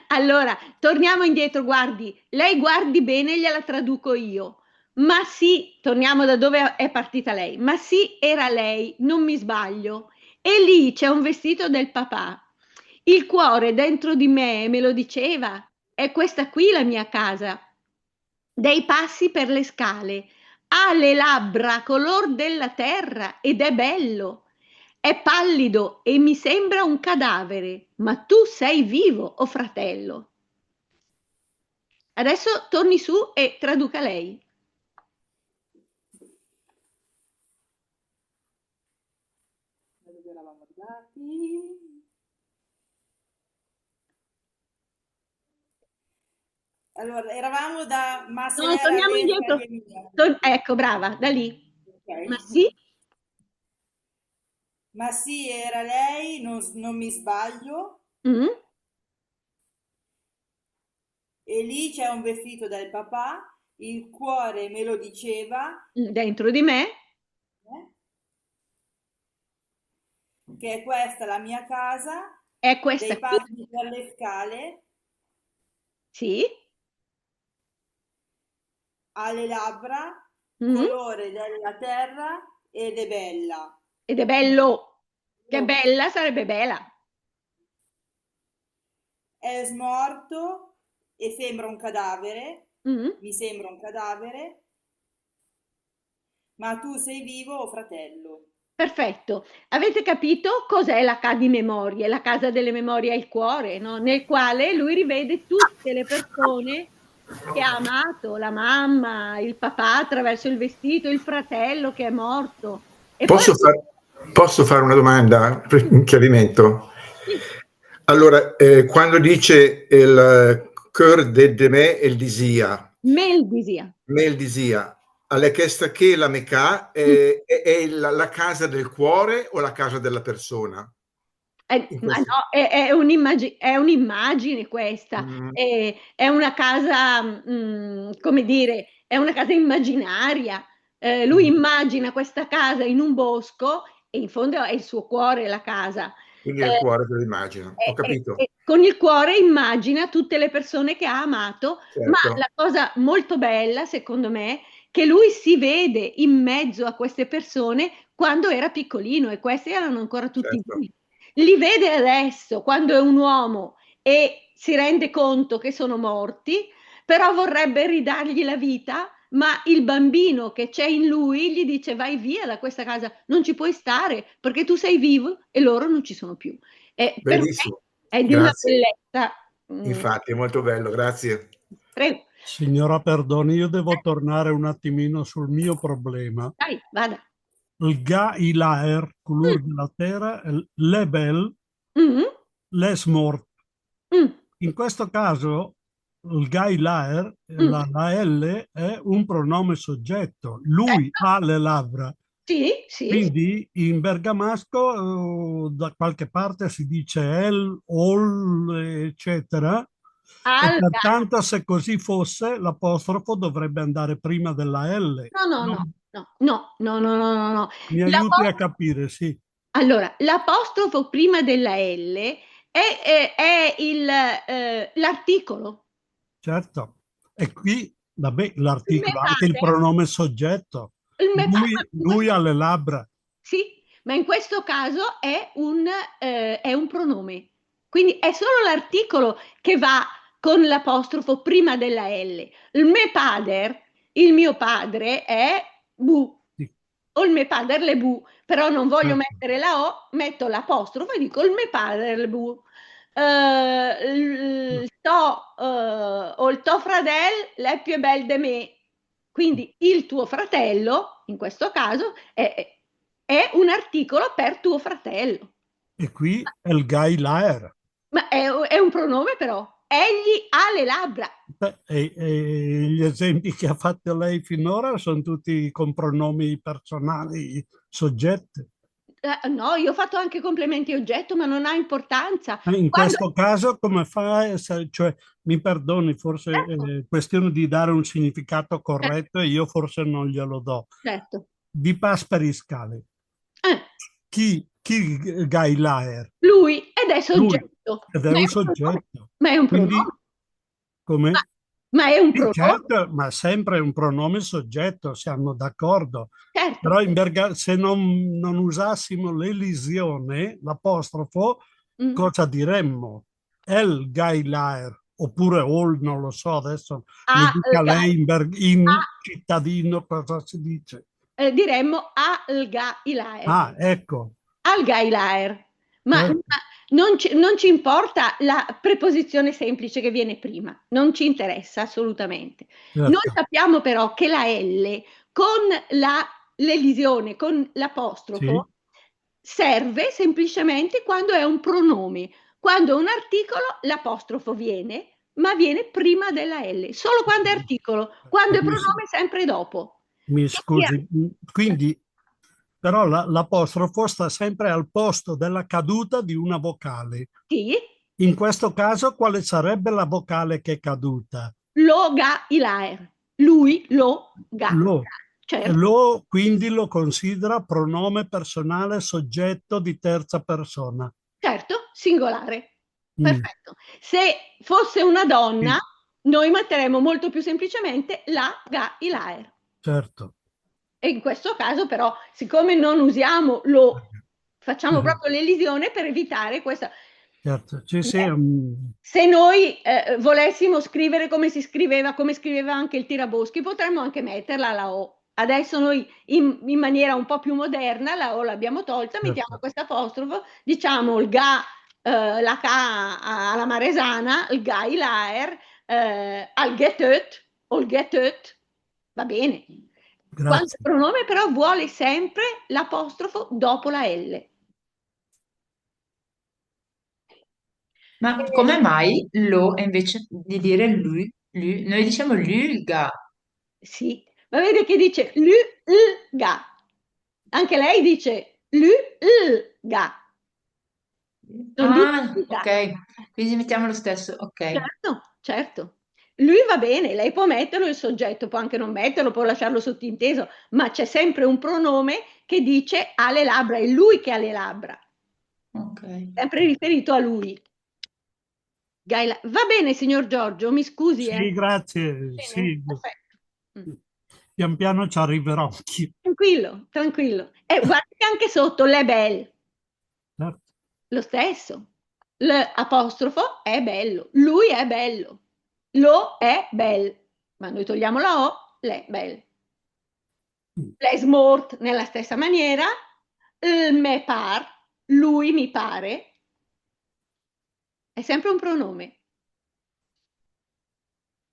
Allora, torniamo indietro, guardi. Lei guardi bene, gliela traduco io. Ma sì, torniamo da dove è partita lei. Ma sì, era lei, non mi sbaglio. E lì c'è un vestito del papà. Il cuore dentro di me lo diceva. È questa qui la mia casa. Dei passi per le scale. Ha le labbra color della terra ed è bello. È pallido e mi sembra un cadavere, ma tu sei vivo, o fratello. Adesso torni su e traduca lei. Da dove eravamo arrivati? Allora, eravamo da ma se No, era torniamo lei indietro. Ecco, brava, da lì. Ma ok. sì, Ma sì, era lei, non mi sbaglio. mm, E lì c'è un vestito del papà, il cuore me lo diceva, dentro di me, eh, che è questa la mia casa, è questa dei qui, passi per le scale, sì, ha le labbra, mm, colore della terra ed è bella. ed è bello. Che Oh, bella sarebbe bella. è smorto e sembra un cadavere, Mm. mi sembra un cadavere, ma tu sei vivo, o fratello. Perfetto. Avete capito cos'è la casa di memorie? La casa delle memorie è il cuore, no? Nel quale lui rivede tutte le persone che ha amato, la mamma, il papà attraverso il vestito, il fratello che è morto. E poi Posso fare una domanda, un chiarimento? sì, Allora, quando dice il cœur de me el disia, Meldisia. me el disia, alle chiesto che la Mecca Mm. è la casa del cuore o la casa della persona? In Ma questo... no, è un'immagine questa, Mm, è una casa, come dire, è una casa immaginaria. Lui mm. immagina questa casa in un bosco e in fondo è il suo cuore la casa. Quindi è il Eh, cuore che lo immagina, ho capito, con il cuore immagina tutte le persone che ha amato, ma certo, la cosa molto bella, secondo me, che lui si vede in mezzo a queste persone quando era piccolino e questi erano ancora tutti certo. vivi. Li vede adesso, quando è un uomo e si rende conto che sono morti, però vorrebbe ridargli la vita, ma il bambino che c'è in lui gli dice vai via da questa casa, non ci puoi stare perché tu sei vivo e loro non ci sono più. E per me Bellissimo, è di una grazie. bellezza. Infatti è molto bello, grazie. Prego, Signora, perdoni, io devo tornare un attimino sul mio problema. dai, vada. Il gars, il a l'air, couleur de la terre, le belle, Mm, les mort. mm, In questo caso, il gars, il a l'air, mm. la L è un pronome soggetto. Eh, Lui ha le labbra. sì, sì, sì. Quindi in bergamasco da qualche parte si dice el, ol, eccetera, e Alga. pertanto se così fosse l'apostrofo dovrebbe andare prima della L. No, no, no, no, no, no, no, no, no, no. Mi aiuti a capire, sì, Allora, l'apostrofo prima della L è l'articolo. certo. E qui, vabbè, Il me l'articolo, anche il pare, pronome soggetto. il me Lui ha le labbra. sì, ma in questo caso è un pronome. Quindi è solo l'articolo che va con l'apostrofo prima della L. Il me pader, il mio padre è bu, Sì, o il me pader le bu, però non voglio certo. mettere la O, metto l'apostrofo e dico il me pader le bu. O il tuo fratello è più bel di me. Quindi il tuo fratello, in questo caso, è un articolo per tuo fratello. E qui è il gai laer. Ma è un pronome però. Egli ha le labbra. E gli esempi che ha fatto lei finora sono tutti con pronomi personali soggetti. No, io ho fatto anche complementi oggetto, ma non ha importanza. In Quando... questo caso come fa? Cioè, mi perdoni, forse Certo, è questione di dare un significato corretto e io forse non glielo do. certo. Di Pasperi Scale. Eh, Chi gai laer? lui ed è Lui. soggetto, Ed è ma è un un pronome. soggetto. Ma è un pronome. Quindi, come? Ma è un Sì, pronome, certo, ma sempre un pronome soggetto, siamo d'accordo. certo. Però se non usassimo l'elisione, l'apostrofo, Mm. cosa diremmo? El Gailaer, oppure Ol, non lo so, adesso mi dica Alga, lei in cittadino cosa si dice. diremmo alga ilaer. Ah, ecco, Alga ilaer. Ma certo, non ci importa la preposizione semplice che viene prima, non ci interessa assolutamente. Noi certo, sappiamo però che la L con l'elisione, con sì, l'apostrofo, serve semplicemente quando è un pronome. Quando è un articolo, l'apostrofo viene, ma viene prima della L. Solo quando è articolo, quando è mi, pronome, sempre dopo. mi Che sia- scusi, quindi però l'apostrofo sta sempre al posto della caduta di una vocale. Sì, In questo caso, quale sarebbe la vocale che è caduta? lo ga ilaer. Lui lo ga. Lo. E Certo, lo quindi lo considera pronome personale soggetto di terza persona. certo, singolare. Mm, Perfetto. Se fosse una donna, sì, noi metteremmo molto più semplicemente la ga ilaer. certo. E in questo caso però, siccome non usiamo lo, facciamo Mhm, proprio l'elisione per evitare questa. certo. Sì, sì, Se noi volessimo scrivere come si scriveva, come scriveva anche il Tiraboschi, potremmo anche metterla la O. Adesso noi in maniera un po' più moderna la O l'abbiamo tolta, mettiamo certo. questo apostrofo, diciamo il ga, la K alla maresana, il ga, il aer, al getöt o il getöt, va bene. Quando il Grazie. pronome però vuole sempre l'apostrofo dopo la L. Ma come mai lo invece di dire lui, noi diciamo lui, Sì, ma vede che dice ga. Anche lei dice ga. Sono due Ah, ga. ok, quindi mettiamo lo stesso, ok. Certo, certo. Lui va bene, lei può metterlo il soggetto, può anche non metterlo, può lasciarlo sottinteso, ma c'è sempre un pronome che dice ha le labbra, è lui che ha le labbra, Ok. sempre riferito a lui. Va bene, signor Giorgio, mi scusi, eh. Sì, grazie. Bene, Sì, perfetto. pian piano ci arriverò anch'io. Tranquillo, tranquillo. E guardi che anche sotto le belle. Certo. Lo stesso. L'apostrofo è bello, lui è bello, lo è bel, ma noi togliamo la O, l'è bel. L'esmort nella stessa maniera, il me par, lui mi pare, è sempre un pronome.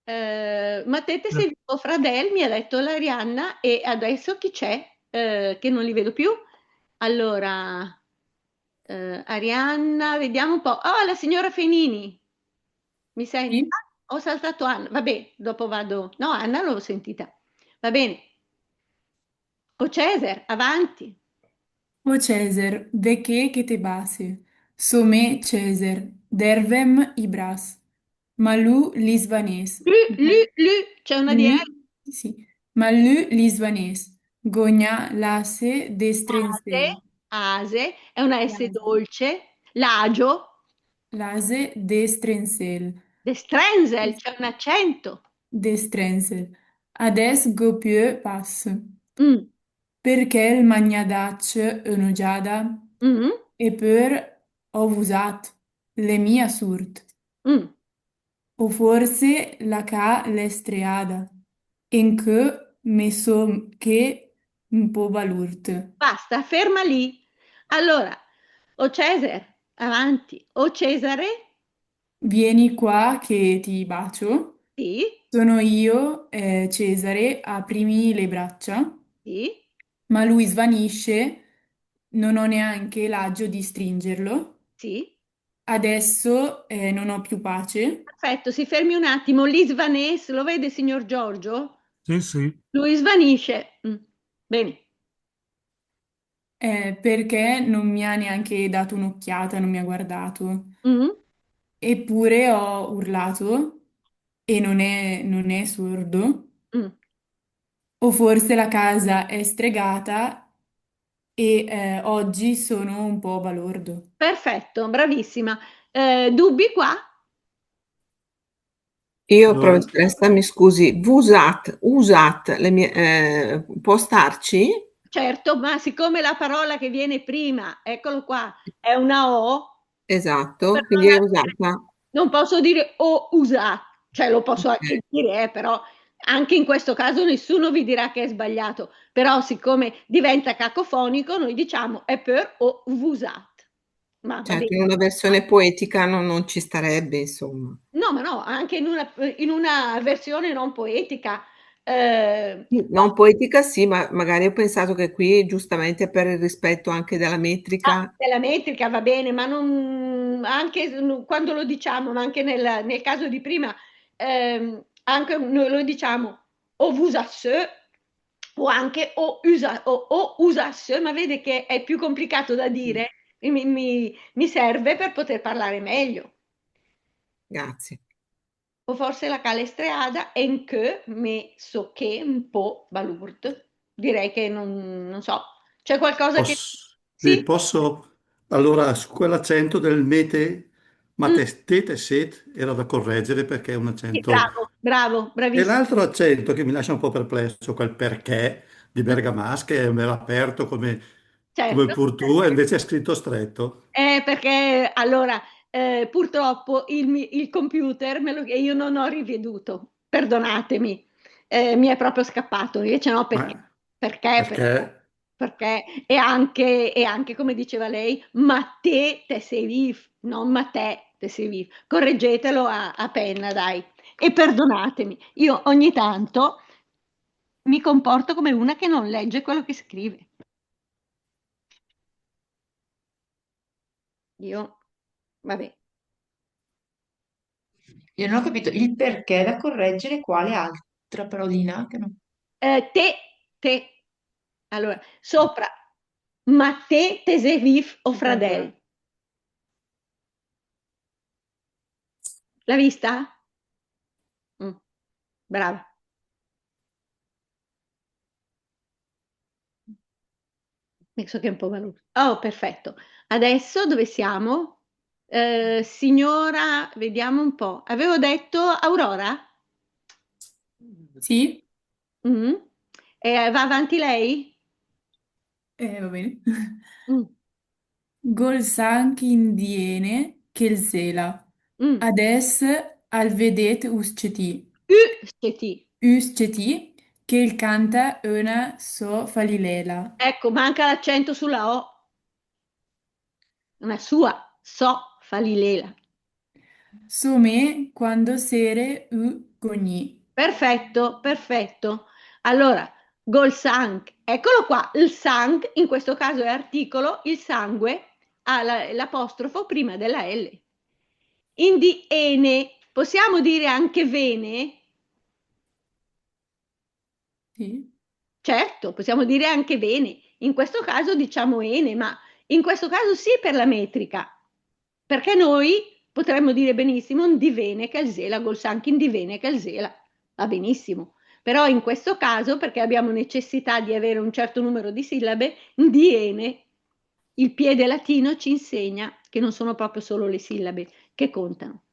Matete se vivo Fradel, mi ha detto l'Arianna, e adesso chi c'è? Che non li vedo più. Allora, Arianna, vediamo un po'. Oh, la signora Fenini, mi senti? Sì. Ah, ho saltato Anna, vabbè, dopo vado. No, Anna l'ho sentita. Va bene. O Cesar, avanti. O Cesar, de che te base? Some Cesar, dervem ibras. Malu lisvanes. C'è una Lu, diretta. sì. Malu lisvanes. Gogna lasse Ase, destrensel. ase, è una S Lase. dolce. L'agio, Lase destrensel. destrenzel, c'è un accento. Destrensel. Ades gopieux passe. Mm, Perché il magnadac enojada mm, e per ovusat le mia surt. mm. O forse la ca l'estreada, en che me so che un po' balurt. Basta, ferma lì. Allora, o Cesare, avanti. O Cesare, Vieni qua che ti bacio. sì, Sono io, Cesare, aprimi le braccia, sì, ma lui svanisce, non ho neanche l'agio di stringerlo. sì. Adesso, non ho più pace. Perfetto, si fermi un attimo. L'Isvanes, lo vede, signor Giorgio? Sì, sì. Lui svanisce. Bene. Perché non mi ha neanche dato un'occhiata, non mi ha guardato. Mm, Eppure ho urlato e non è sordo. mm. O forse la casa è stregata e oggi sono un po' balordo. Perfetto, bravissima. Dubbi qua? Io, Allora, professoressa, mi scusi, usat, può starci? Certo, ma siccome la parola che viene prima, eccolo qua, è una O, per Esatto, non quindi è avere, usata. non posso dire o usa, cioè lo posso anche Ok, dire, però anche in questo caso nessuno vi dirà che è sbagliato, però siccome diventa cacofonico, noi diciamo è per o vusat, ma va certo, bene. in una versione poetica non ci starebbe, insomma. No, ma no, anche in una versione non poetica. Sì, non poetica sì, ma magari ho pensato che qui, giustamente per il rispetto anche della metrica, Della metrica va bene, ma non, anche quando lo diciamo, ma anche nel caso di prima, anche noi lo diciamo o vusasse o anche o usasse, ma vede che è più complicato da dire, mi serve per poter parlare meglio. grazie. O forse la calestreada en che me so che un po' balurt. Direi che non so, c'è qualcosa che... sì, Sì? posso, allora su quell'accento del mete, ma Mm. tete set era da correggere perché è un Sì, accento. bravo, bravo, E bravissimo. l'altro accento che mi lascia un po' perplesso, quel perché di Bergamasca è ben aperto come Certo, Purtù e invece è scritto stretto. perché allora purtroppo il computer e io non ho riveduto, perdonatemi, mi è proprio scappato, invece no, Ma perché, perché, perché? perché, e anche come diceva lei, ma te sei vivo, non ma te sei vivo. Correggetelo a penna, dai, e perdonatemi, io ogni tanto mi comporto come una che non legge quello che scrive. Io, vabbè. Io non ho capito il perché da correggere, quale altra parolina che non... Te, allora, sopra, ma te sei vif o fradel? L'ha vista? Mm, brava. Penso che è un po' veloce. Oh, perfetto. Adesso dove siamo? Signora, vediamo un po'. Avevo detto Aurora? Sì, Mm? Va avanti lei? va bene. Mm, Golsank indiene Kelsela. mm. Ades al vedet usceti. Sceti. Usceti che il canta una so falilela. Ecco, manca l'accento sulla O. Una sua, so, falilela. Some quando sere u cogni. Perfetto, perfetto. Allora, gol sank, eccolo qua, il sank in questo caso è articolo, il sangue ha l'apostrofo prima della L. Indi ene, possiamo dire anche vene? Sì. Certo, possiamo dire anche bene. In questo caso diciamo ene, ma in questo caso sì per la metrica, perché noi potremmo dire benissimo un divene calzela, golsankin divene calzela, va benissimo. Però in questo caso, perché abbiamo necessità di avere un certo numero di sillabe, di ene, il piede latino ci insegna che non sono proprio solo le sillabe che contano.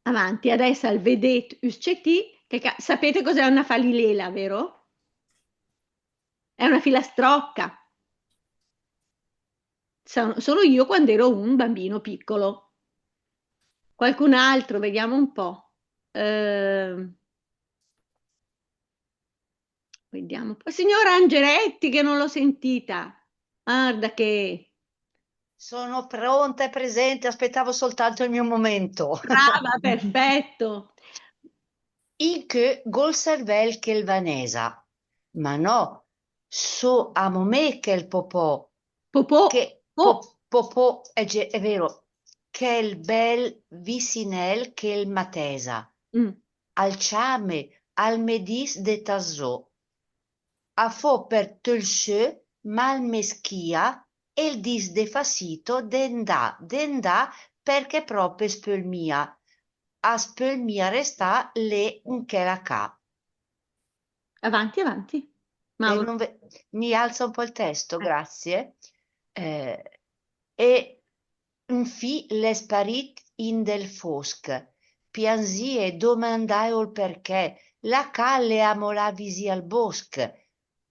Avanti, adesso al vedet usceti, sapete cos'è una falilela, vero? È una filastrocca. Sono io quando ero un bambino piccolo. Qualcun altro, vediamo un po'. Vediamo un po'. Signora Angeretti, che non l'ho sentita. Guarda che Sono pronta e presente, aspettavo soltanto il mio momento. brava, perfetto. In che gol servel che il vanesa. Ma no, so amo me che il popò, Popò. che popò è vero, che il bel vicinel che il matesa. Mm. Al ciame, al medis de tasò. A fo per tölsche mal meschia e il dis de facito dendà perché proprio spölmia. A spölmia resta le un che la ca. Avanti, avanti. E Mauro. mi alza un po' il testo, grazie. E infi l'esparit in del fosc. Piansi e domandai il perché. La calle amola visi al bosc.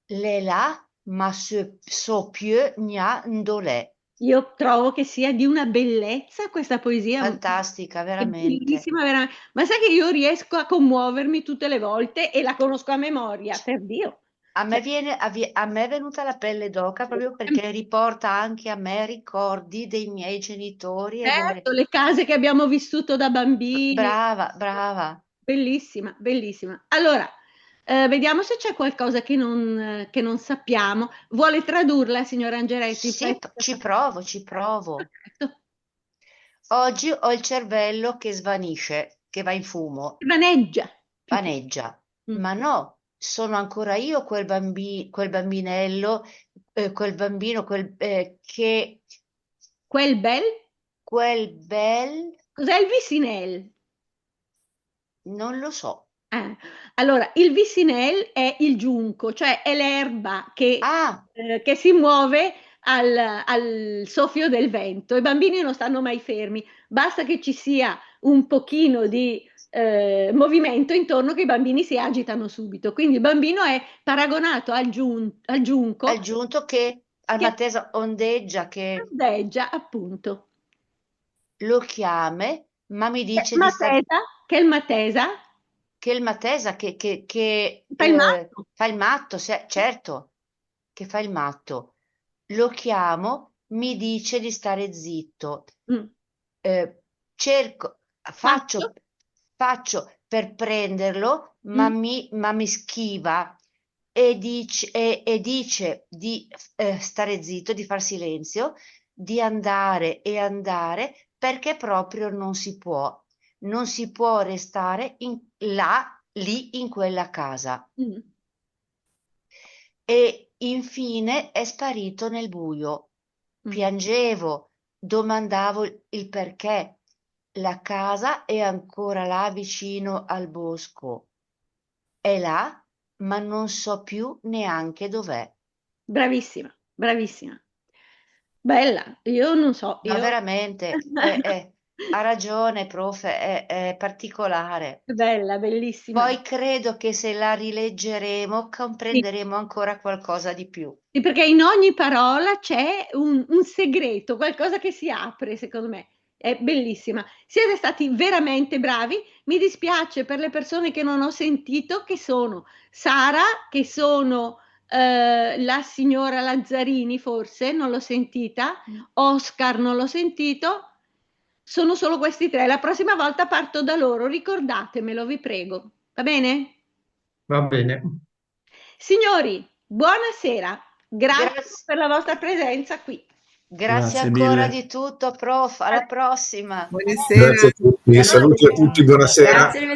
Le là, ma so più gna ndolè. Io trovo che sia di una bellezza questa poesia. Fantastica, È veramente. bellissima, veramente. Ma sai che io riesco a commuovermi tutte le volte e la conosco a memoria, per Dio. A me è venuta la pelle d'oca proprio perché riporta anche a me ricordi dei miei genitori e Certo, le case che abbiamo vissuto da bambini. Brava, brava. Bellissima, bellissima. Allora, vediamo se c'è qualcosa che non sappiamo. Vuole tradurla, signora Angeretti? Sì, ci provo. Perfetto. Oggi ho il cervello che svanisce, che va in fumo. Vaneggia. Vaneggia. Ma no, sono ancora io quel bambinello, quel bambino, che... Quel bel? Cos'è il visinel? Non lo so. Allora, il visinel è il giunco, cioè è l'erba che si muove al soffio del vento. I bambini non stanno mai fermi, basta che ci sia un pochino di movimento intorno che i bambini si agitano subito. Quindi il bambino è paragonato al giunco. Al giunco che al Matesa ondeggia, che... Ondeggia, appunto. Lo chiame, ma mi dice di stare... Che è il Matesa? Che il Matesa che fa il matto. Fa il matto, certo, che fa il matto. Lo chiamo, mi dice di stare zitto. Faccio per prenderlo, ma mi schiva e dice di stare zitto, di far silenzio, di andare e andare, perché proprio non si può. Non si può restare lì in quella casa. E infine è sparito nel buio. Piangevo, domandavo il perché. La casa è ancora là vicino al bosco. È là, ma non so più neanche dov'è. Bravissima, bravissima. Bella, io non so. Ma veramente, ha ragione, prof, è particolare. Bella, bellissima. Poi credo che se la rileggeremo comprenderemo ancora qualcosa di più. Sì, perché in ogni parola c'è un segreto, qualcosa che si apre, secondo me. È bellissima. Siete stati veramente bravi. Mi dispiace per le persone che non ho sentito, che sono Sara, che sono la signora Lazzarini, forse, non l'ho sentita, Oscar non l'ho sentito. Sono solo questi tre. La prossima volta parto da loro, ricordatemelo, vi prego. Va bene? Va bene. Signori, buonasera. Grazie per la vostra presenza qui. Grazie ancora di tutto, prof. Alla prossima. Buonasera. Grazie a tutti. Saluti a tutti, buonasera.